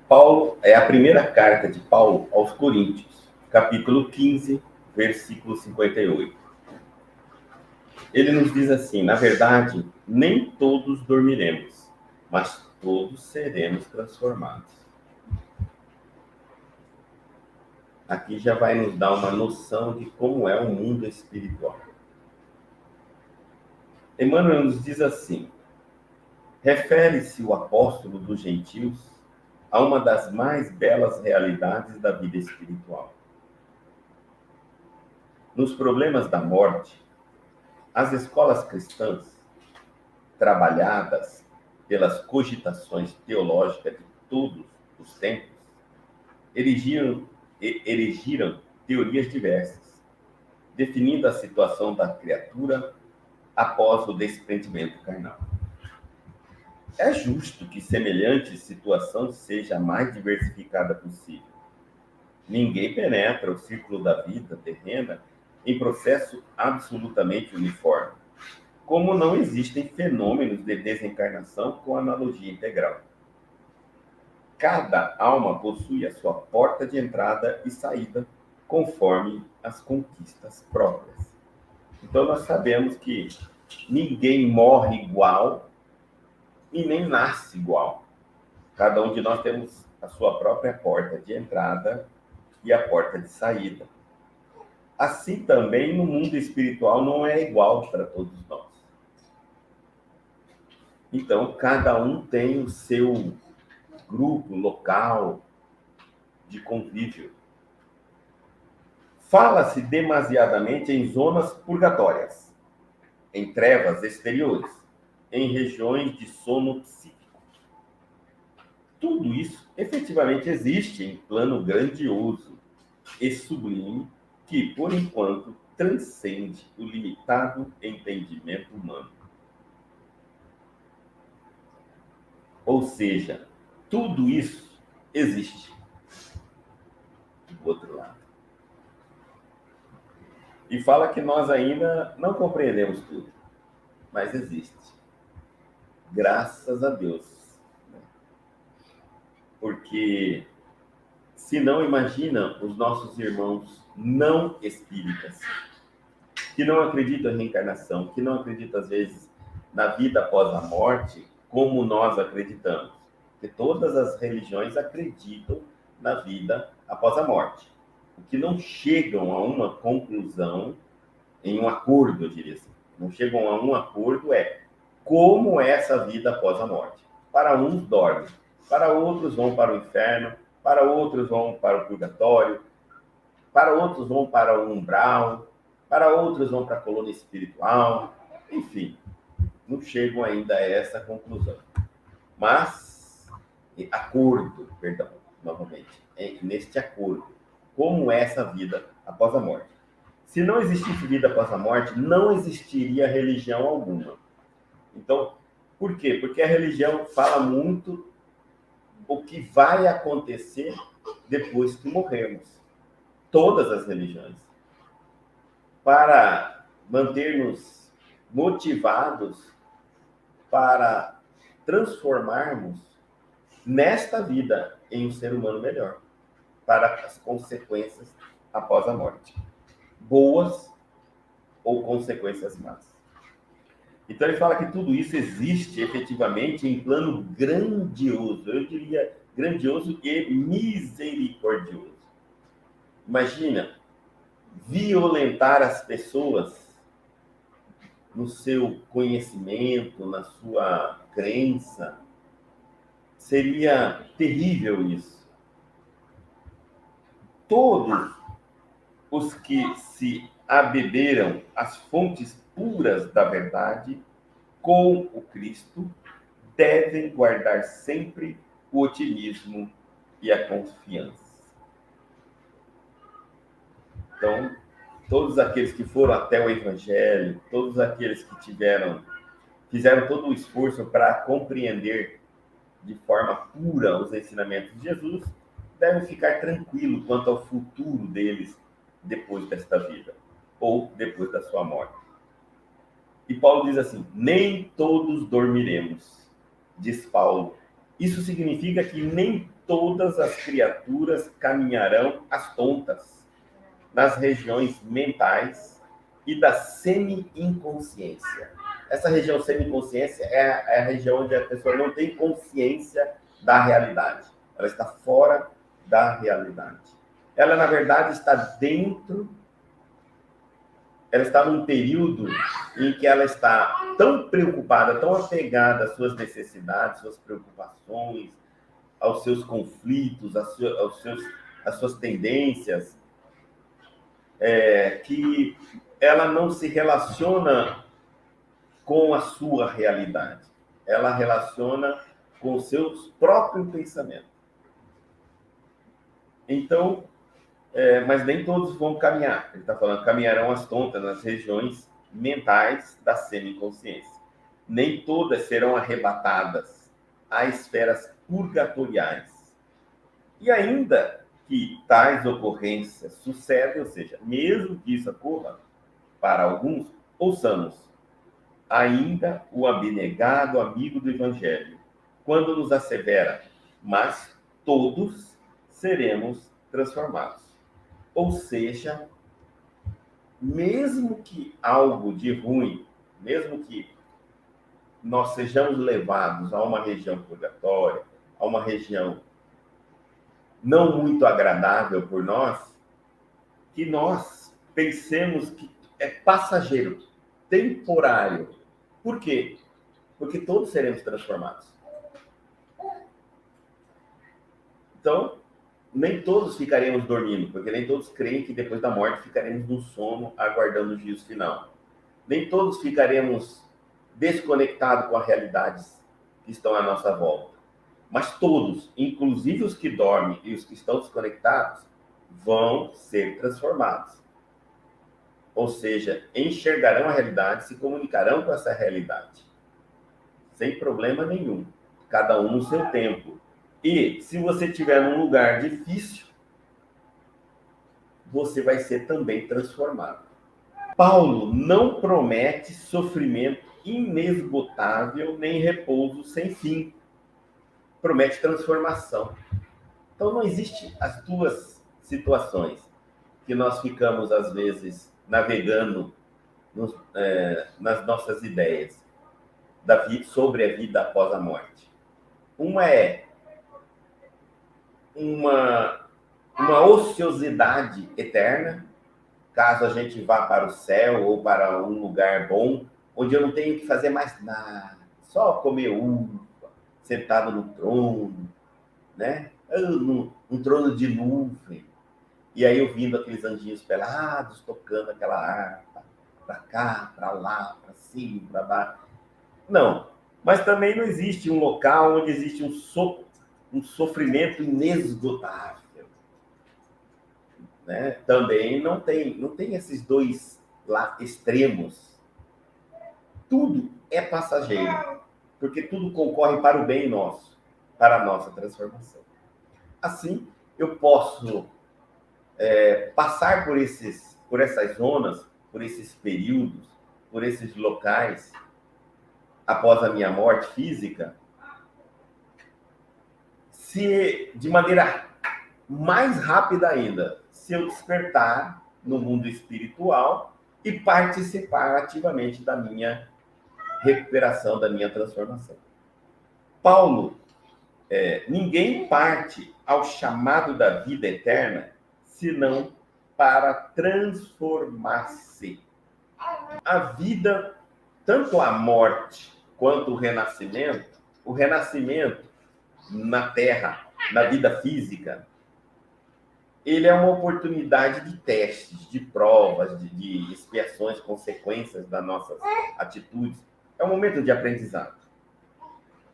Paulo é a primeira carta de Paulo aos Coríntios, capítulo 15, versículo 58. Ele nos diz assim: na verdade, nem todos dormiremos, mas todos seremos transformados. Aqui já vai nos dar uma noção de como é o mundo espiritual. Emmanuel nos diz assim: refere-se o apóstolo dos gentios a uma das mais belas realidades da vida espiritual. Nos problemas da morte, as escolas cristãs, trabalhadas pelas cogitações teológicas de todos os tempos, erigiram teorias diversas, definindo a situação da criatura após o desprendimento carnal. É justo que semelhante situação seja a mais diversificada possível. Ninguém penetra o círculo da vida terrena em processo absolutamente uniforme, como não existem fenômenos de desencarnação com analogia integral. Cada alma possui a sua porta de entrada e saída, conforme as conquistas próprias. Então, nós sabemos que ninguém morre igual e nem nasce igual. Cada um de nós temos a sua própria porta de entrada e a porta de saída. Assim também no mundo espiritual não é igual para todos nós. Então, cada um tem o seu grupo local de convívio. Fala-se demasiadamente em zonas purgatórias, em trevas exteriores, em regiões de sono psíquico. Tudo isso efetivamente existe em plano grandioso e sublime que, por enquanto, transcende o limitado entendimento humano. Ou seja, tudo isso existe do outro lado. E fala que nós ainda não compreendemos tudo, mas existe. Graças a Deus. Porque, se não, imagina os nossos irmãos não espíritas, que não acreditam em reencarnação, que não acreditam, às vezes, na vida após a morte, como nós acreditamos. Porque todas as religiões acreditam na vida após a morte. O que não chegam a uma conclusão, em um acordo, eu diria assim, não chegam a um acordo é como é essa vida após a morte. Para uns dormem, para outros vão para o inferno, para outros vão para o purgatório, para outros vão para o umbral, para outros vão para a colônia espiritual, enfim, não chegam ainda a essa conclusão. Mas, perdão, novamente, neste acordo, como é essa vida após a morte. Se não existisse vida após a morte, não existiria religião alguma. Então, por quê? Porque a religião fala muito o que vai acontecer depois que morrermos. Todas as religiões. Para manter-nos motivados para transformarmos nesta vida em um ser humano melhor, para as consequências após a morte, boas ou consequências más. Então ele fala que tudo isso existe efetivamente em plano grandioso, eu diria grandioso e misericordioso. Imagina violentar as pessoas no seu conhecimento, na sua crença. Seria terrível isso. Todos os que se abeberam às fontes puras da verdade com o Cristo devem guardar sempre o otimismo e a confiança. Então, todos aqueles que foram até o Evangelho, todos aqueles que fizeram todo o esforço para compreender de forma pura os ensinamentos de Jesus, devem ficar tranquilos quanto ao futuro deles depois desta vida, ou depois da sua morte. E Paulo diz assim: nem todos dormiremos, diz Paulo Isso significa que nem todas as criaturas caminharão às tontas nas regiões mentais e da semi-inconsciência. Essa região semi-inconsciência é a região onde a pessoa não tem consciência da realidade. Ela está fora da realidade. Ela, na verdade, está dentro. Ela está num período em que ela está tão preocupada, tão apegada às suas necessidades, suas preocupações, aos seus conflitos, às suas tendências, que ela não se relaciona com a sua realidade. Ela relaciona com os seus próprios pensamentos. Então, mas nem todos vão caminhar. Ele está falando, caminharão as tontas nas regiões mentais da semi-consciência. Nem todas serão arrebatadas a esferas purgatoriais. E ainda que tais ocorrências sucedem, ou seja, mesmo que isso ocorra para alguns, ouçamos ainda o abnegado amigo do Evangelho, quando nos assevera, mas todos seremos transformados. Ou seja, mesmo que algo de ruim, mesmo que nós sejamos levados a uma região purgatória, a uma região não muito agradável por nós, que nós pensemos que é passageiro, temporário. Por quê? Porque todos seremos transformados. Então, nem todos ficaremos dormindo, porque nem todos creem que depois da morte ficaremos no sono aguardando o juízo final. Nem todos ficaremos desconectados com as realidades que estão à nossa volta. Mas todos, inclusive os que dormem e os que estão desconectados, vão ser transformados. Ou seja, enxergarão a realidade, se comunicarão com essa realidade. Sem problema nenhum. Cada um no seu tempo. E se você estiver num lugar difícil, você vai ser também transformado. Paulo não promete sofrimento inesgotável, nem repouso sem fim. Promete transformação. Então não existe as duas situações que nós ficamos, às vezes, navegando nas nossas ideias sobre a vida após a morte. Uma é uma ociosidade eterna, caso a gente vá para o céu ou para um lugar bom, onde eu não tenho que fazer mais nada, só comer uva, sentado no trono, né? Num trono de nuvem. E aí ouvindo aqueles anjinhos pelados, tocando aquela harpa, para cá, para lá, para cima, para baixo. Não, mas também não existe um local onde existe um sofrimento inesgotável. Né? Também não tem esses dois extremos. Tudo é passageiro, porque tudo concorre para o bem nosso, para a nossa transformação. Assim, eu posso passar por essas zonas, por esses períodos, por esses locais, após a minha morte física, se de maneira mais rápida ainda, se eu despertar no mundo espiritual e participar ativamente da minha recuperação, da minha transformação. Paulo, ninguém parte ao chamado da vida eterna, senão para transformar-se. A vida, tanto a morte quanto o renascimento na Terra, na vida física, ele é uma oportunidade de testes, de provas, de expiações, consequências das nossas atitudes. É um momento de aprendizado.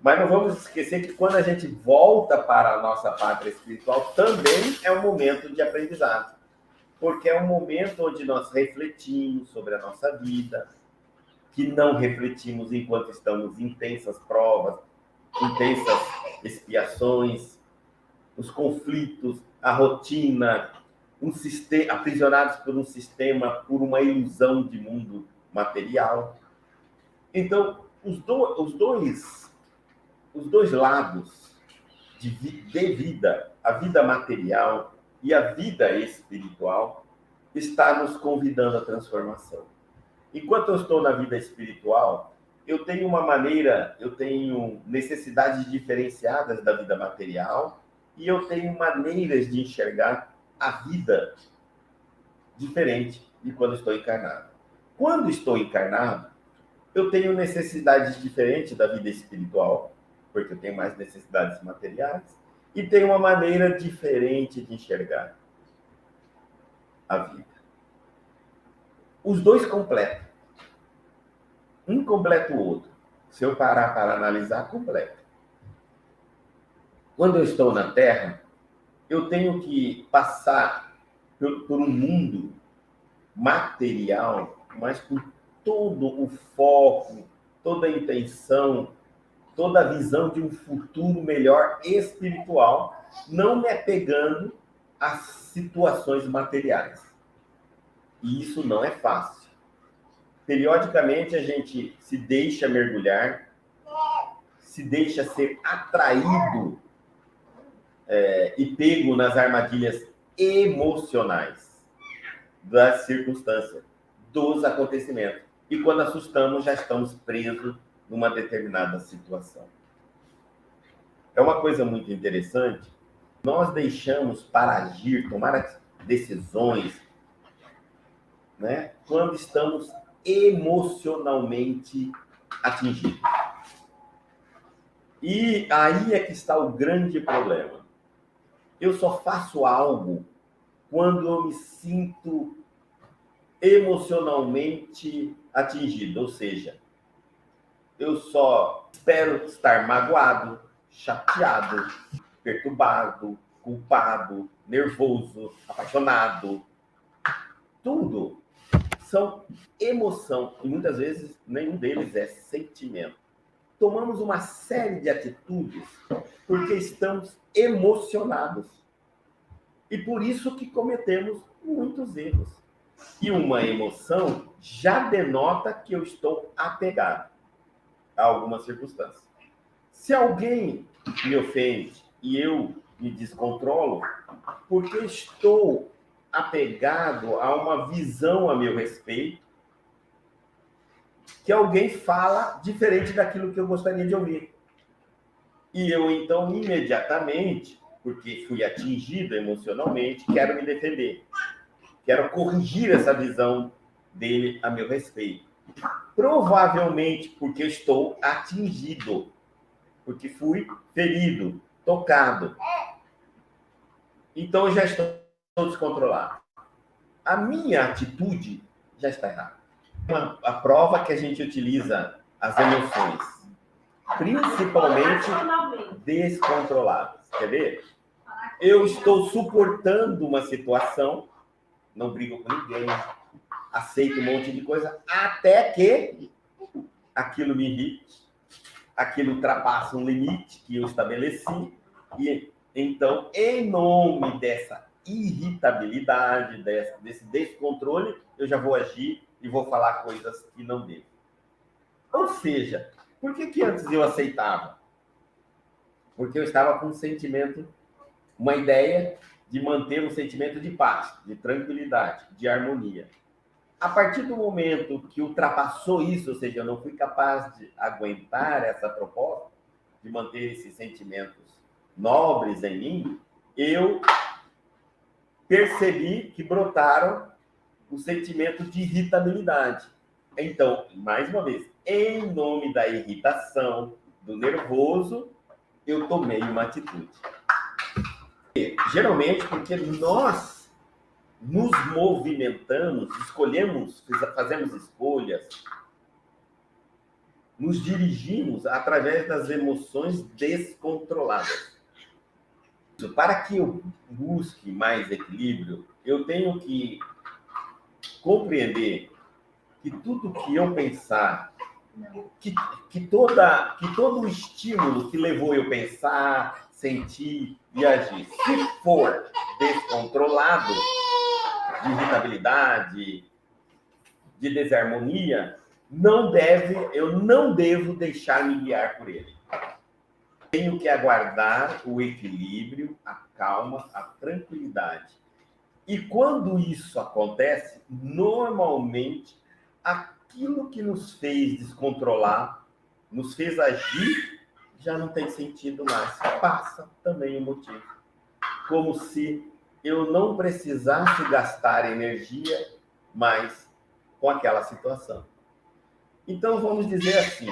Mas não vamos esquecer que quando a gente volta para a nossa pátria espiritual, também é um momento de aprendizado. Porque é um momento onde nós refletimos sobre a nossa vida, que não refletimos enquanto estamos em intensas provas, intensas expiações, os conflitos, a rotina, aprisionados por um sistema, por uma ilusão de mundo material. Então, os dois lados de vida, a vida material e a vida espiritual, está nos convidando à transformação. Enquanto eu estou na vida espiritual, eu tenho necessidades diferenciadas da vida material e eu tenho maneiras de enxergar a vida diferente de quando estou encarnado. Quando estou encarnado, eu tenho necessidades diferentes da vida espiritual, porque eu tenho mais necessidades materiais, e tenho uma maneira diferente de enxergar a vida. Os dois completam. Um completa o outro. Se eu parar para analisar, completa. Quando eu estou na Terra, eu tenho que passar por um mundo material, mas com todo o foco, toda a intenção, toda a visão de um futuro melhor espiritual, não me apegando às situações materiais. E isso não é fácil. Periodicamente a gente se deixa mergulhar, se deixa ser atraído e pego nas armadilhas emocionais das circunstâncias, dos acontecimentos. E quando assustamos, já estamos presos numa determinada situação. É uma coisa muito interessante. Nós deixamos para agir, tomar decisões, né, quando estamos emocionalmente atingidos. E aí é que está o grande problema. Eu só faço algo quando eu me sinto emocionalmente atingido, ou seja, eu só espero estar magoado, chateado, perturbado, culpado, nervoso, apaixonado. Tudo são emoção e muitas vezes nenhum deles é sentimento. Tomamos uma série de atitudes porque estamos emocionados. E por isso que cometemos muitos erros. E uma emoção já denota que eu estou apegado a alguma circunstância. Se alguém me ofende e eu me descontrolo, porque estou apegado a uma visão a meu respeito, que alguém fala diferente daquilo que eu gostaria de ouvir. E eu, então, imediatamente, porque fui atingido emocionalmente, quero me defender. Quero corrigir essa visão dele a meu respeito. Provavelmente porque eu estou atingido, porque fui ferido, tocado. Então eu já estou descontrolado. A minha atitude já está errada. A prova que a gente utiliza as emoções, principalmente descontroladas. Quer ver? Eu estou suportando uma situação, não brigo com ninguém, aceito um monte de coisa, até que aquilo me irrite, aquilo ultrapassa um limite que eu estabeleci, e então, em nome dessa irritabilidade, desse descontrole, eu já vou agir e vou falar coisas que não devo. Ou seja, por que antes eu aceitava? Porque eu estava com um sentimento, uma ideia de manter um sentimento de paz, de tranquilidade, de harmonia. A partir do momento que ultrapassou isso, ou seja, eu não fui capaz de aguentar essa proposta, de manter esses sentimentos nobres em mim, eu percebi que brotaram o sentimento de irritabilidade. Então, mais uma vez, em nome da irritação, do nervoso, eu tomei uma atitude. E, geralmente, porque nós nos movimentamos, escolhemos, fazemos escolhas, nos dirigimos através das emoções descontroladas. Para que eu busque mais equilíbrio, eu tenho que compreender que tudo que eu pensar, que todo o estímulo que levou eu pensar, sentir e agir, se for descontrolado, de irritabilidade, de desarmonia, eu não devo deixar me guiar por ele. Tenho que aguardar o equilíbrio, a calma, a tranquilidade. E quando isso acontece, normalmente aquilo que nos fez descontrolar, nos fez agir, já não tem sentido mais. Passa também o motivo. Como se eu não precisasse gastar energia mais com aquela situação. Então, vamos dizer assim,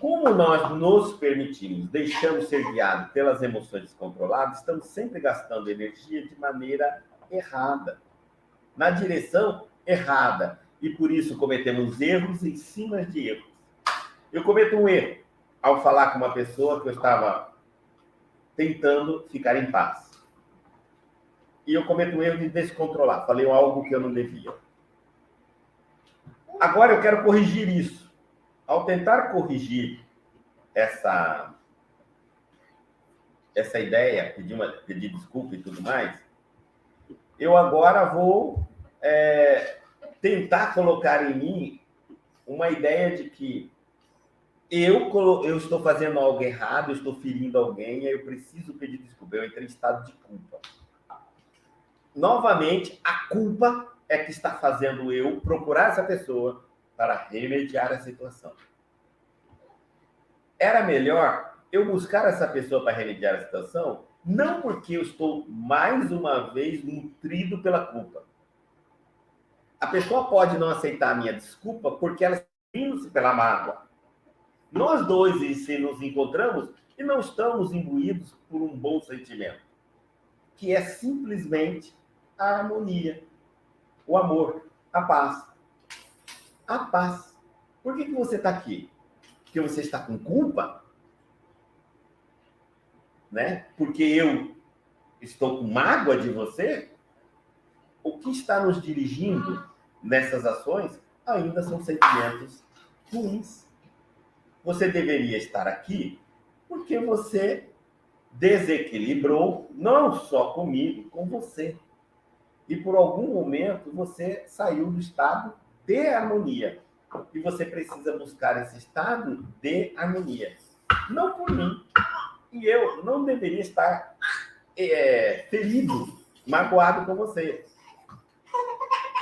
como nós nos permitimos, deixamos ser guiados pelas emoções descontroladas, estamos sempre gastando energia de maneira errada, na direção errada. E por isso cometemos erros em cima de erros. Eu cometo um erro ao falar com uma pessoa que eu estava tentando ficar em paz. E eu cometo um erro de descontrolar. Falei algo que eu não devia. Agora eu quero corrigir isso. Ao tentar corrigir essa ideia, pedir desculpa e tudo mais, eu agora vou tentar colocar em mim uma ideia de que eu estou fazendo algo errado, eu estou ferindo alguém, aí eu preciso pedir desculpa. Eu entrei em estado de culpa. Novamente, a culpa é que está fazendo eu procurar essa pessoa para remediar a situação. Era melhor eu buscar essa pessoa para remediar a situação, não porque eu estou, mais uma vez, nutrido pela culpa. A pessoa pode não aceitar a minha desculpa porque ela está indo-se pela mágoa. Nós dois se nos encontramos e não estamos imbuídos por um bom sentimento, que é simplesmente a harmonia, o amor, a paz. A paz. Por que você está aqui? Porque você está com culpa? Né? Porque eu estou com mágoa de você? O que está nos dirigindo nessas ações ainda são sentimentos ruins. Você deveria estar aqui porque você desequilibrou, não só comigo, com você. E por algum momento você saiu do estado de harmonia. E você precisa buscar esse estado de harmonia. Não por mim. E eu não deveria estar ferido, magoado com você.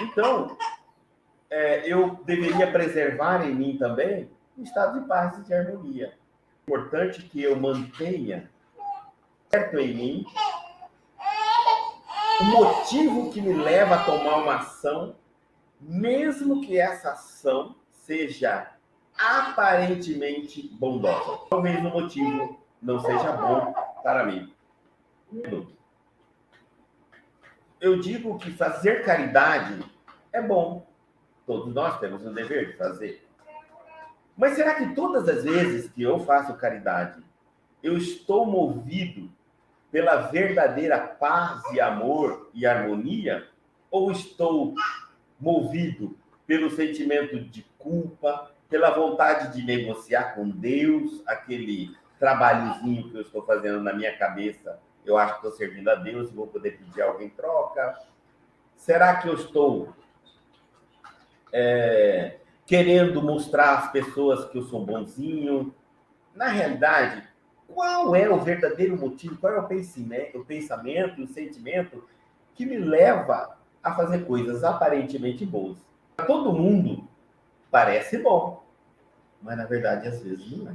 Então, eu deveria preservar em mim também um estado de paz e de harmonia. É importante que eu mantenha certo em mim o motivo que me leva a tomar uma ação, mesmo que essa ação seja aparentemente bondosa. Talvez o motivo não seja bom para mim. Eu digo que fazer caridade é bom. Todos nós temos o dever de fazer. Mas será que todas as vezes que eu faço caridade, eu estou movido pela verdadeira paz e amor e harmonia? Ou estou movido pelo sentimento de culpa, pela vontade de negociar com Deus, aquele trabalhozinho que eu estou fazendo na minha cabeça? Eu acho que estou servindo a Deus e vou poder pedir algo em troca. Será que eu estou querendo mostrar às pessoas que eu sou bonzinho? Na realidade, qual é o verdadeiro motivo, qual é o pensamento, o sentimento que me leva a fazer coisas aparentemente boas? Para todo mundo parece bom, mas na verdade às vezes não é.